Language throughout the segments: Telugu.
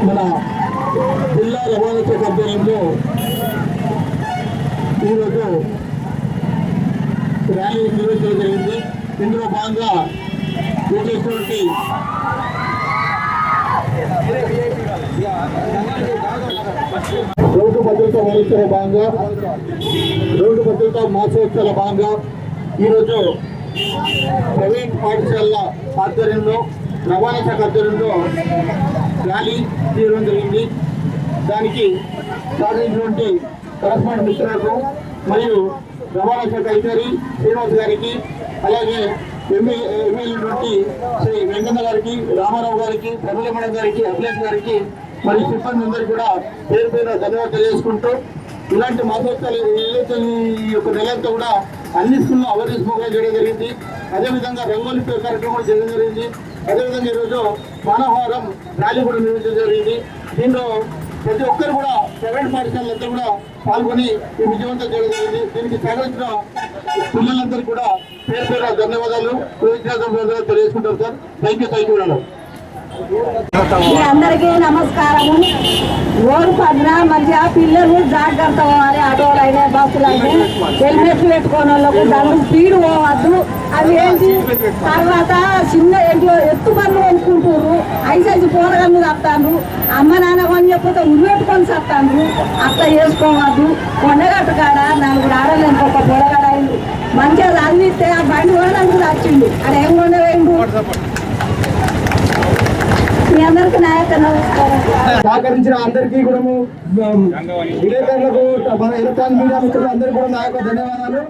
మన జిల్లా రవాణా శాఖ ఆధ్వర్యంలో ఈరోజు ర్యాలీ నిర్వహించడం జరిగింది. ఇందులో భాగంగా చేసినటువంటి రోడ్డు భద్రతా వారోత్సవ భాగంగా రోడ్డు భద్రతా మాసోత్సవాల భాగంగా ఈరోజు ప్రైవేట్ పాఠశాలల ఆధ్వర్యంలో రవాణా శాఖ ఆధ్వర్యంలో ర్యాలీ తీయడం జరిగింది. దానికి సహకరించినటువంటి కరస్పాండెంట్ మిత్రులకు మరియు రవాణా శాఖ అధికారి శ్రీనివాస్ గారికి, అలాగే ఎమ్మెల్యే నుండి శ్రీ వెంకన్న గారికి, రామారావు గారికి, ప్రబలమణ గారికి, అభిలేష్ గారికి మరియు సిబ్బంది అందరికీ కూడా పేరు పేరు ధన్యవాదాలు తెలియజేసుకుంటూ, ఇలాంటి మాసోత్సవాలు ఏదైతే ఈ యొక్క నెలంతా కూడా అన్ని స్కూల్లో అవేర్నెస్ ప్రోగ్రాం చేయడం జరిగింది. అదేవిధంగా రంగోలి కార్యక్రమాలు చేయడం జరిగింది. అదేవిధంగా ఈరోజు మానవహారం ర్యాలీ కూడా నిర్వహించడం జరిగింది. దీనిలో ప్రతి ఒక్కరు కూడా ప్రైవేట్ పాఠశాలలంతా కూడా పాల్గొని ఈ విజయవంతం చేయడం జరిగింది. దీనికి సహకరించిన పిల్లలందరికీ కూడా పేరు పేరు ధన్యవాదాలు కృతజ్ఞతలు తెలియజేసుకుంటారు సార్. Thank you madam. అందరికీ నమస్కారము. రోడ్డు పడిన మంచిగా పిల్లలు జాగ్రత్త పోవాలి. ఆటోలు అయినా బస్సులు అయినా హెల్మెట్లు పెట్టుకోని వాళ్ళకు దాని స్పీడ్ పోవద్దు. అవి ఏంటి తర్వాత చిన్న ఏంటో ఎత్తు పనులు కొనుక్కుంటారు. ఐసైజు పోరగన్ను తప్పుతాను. అమ్మ నాన్న కొని చెప్పితే ఉరిపెట్టుకొని చస్తాను. అట్లా చేసుకోవద్దు. కొండగట్టు కాడ 4 ఆడలేదు ఒక పొడగడ అయింది. మంచిగా చదివిస్తే ఆ బండి కూడా వచ్చింది. అక్కడ ఏం కొండవేయండు. సహకరించిన అందరికీ కూడా విలేకరులకు, మన ఎలక్ట్రానిక్ మీడియా మిత్రులు అందరికీ కూడా నా యొక్క ధన్యవాదాలు.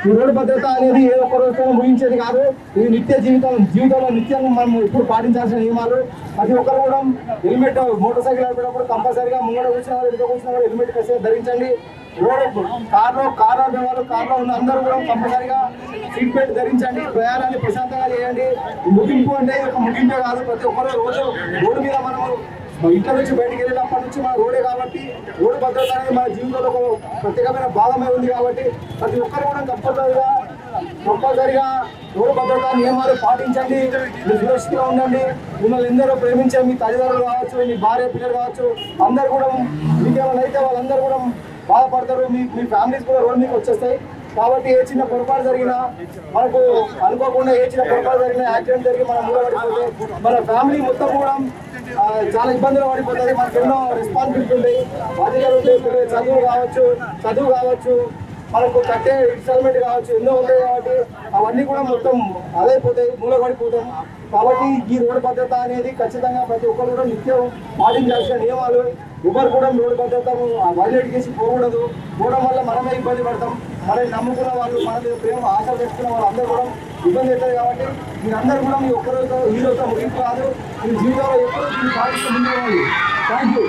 ఈ రోడ్డు భద్రత అనేది ఏ ఒక్క రోజుతో ముగించేది కాదు. ఇది నిత్య జీవితంలో నిత్యంగా మనం ఇప్పుడు పాటించాల్సిన నియమాలు. ప్రతి ఒక్కరు కూడా హెల్మెట్, మోటార్ సైకిల్ నడిపేటప్పుడు కంపల్సరీగా ముంగడ కూర్చున్న వాళ్ళు, ఎదురు కూర్చున్న వాళ్ళు హెల్మెట్ ఖచ్చితంగా ధరించండి. కార్లో ఉన్న అందరూ కూడా కంపల్సరీగా సీట్ బెల్ట్ ధరించండి. ప్రయాణాన్ని ప్రశాంతంగా చేయండి. ముగింపు అంటే ఒక ముగింపే కాదు. ప్రతి ఒక్కరు రోజు రోడ్డు మీద మనము ఇంట్లో నుంచి బయటికి వెళ్ళినప్పటి నుంచి మన రోడే కాబట్టి రోడ్డు భద్రత అనేది మన జీవితంలో ఒక ప్రత్యేకమైన భాగమే ఉంది. కాబట్టి ప్రతి ఒక్కరు కూడా కంపల్సరిగా రోడ్డు భద్రతా నియమాలు పాటించండి. మీరు సురక్షితంగా ఉండండి. మిమ్మల్ని ఎందరో ప్రేమించే మీ తల్లిదండ్రులు కావచ్చు, మీ భార్య పిల్లలు కావచ్చు, అందరు కూడా మీకేమైనా అయితే వాళ్ళందరూ కూడా బాధపడతారు. మీ ఫ్యామిలీస్ కూడా రోడ్ మీకు వచ్చేస్తాయి. కాబట్టి ఏ చిన్న పొరపాటు జరిగినా, మనకు అనుకోకుండా ఏ చిన్న పొరపాటు జరిగినా, యాక్సిడెంట్ జరిగి మనం మూలపడిపోతే మన ఫ్యామిలీ మొత్తం కూడా చాలా ఇబ్బందులు పడిపోతుంది. మనకు ఎన్నో రెస్పాన్సిబిలిటీ ఉంటాయి, బాధ్యతలు ఉంటాయి. చదువు కావచ్చు, మనకు కట్టే ఇన్స్టాల్మెంట్ కావచ్చు, ఎన్నో ఉంటాయి. కాబట్టి అవన్నీ కూడా మొత్తం అదైపోతాయి, మూలపడిపోతాం. కాబట్టి ఈ రోడ్డు భద్రత అనేది ఖచ్చితంగా ప్రతి ఒక్కరు కూడా నిత్యం పాటించాల్సిన నియమాలు. ఎవరు కూడా రోడ్డు భద్రత వైలేట్ చేసి పోకూడదు. పోవడం వల్ల మనమే ఇబ్బంది పడతాం. మనల్ని నమ్ముకున్న వాళ్ళు, మన మీద ప్రేమ ఆశ పెట్టుకున్న వాళ్ళు అందరూ కూడా ఇబ్బంది అవుతుంది. కాబట్టి మీరందరూ కూడా మీ ఒక్కరోజు ఈ రోజుతో ముగింపు కాదు. మీ జీవితంలో ఎప్పుడూ దీన్ని పాటిస్తూ ముందుకు. Thank you.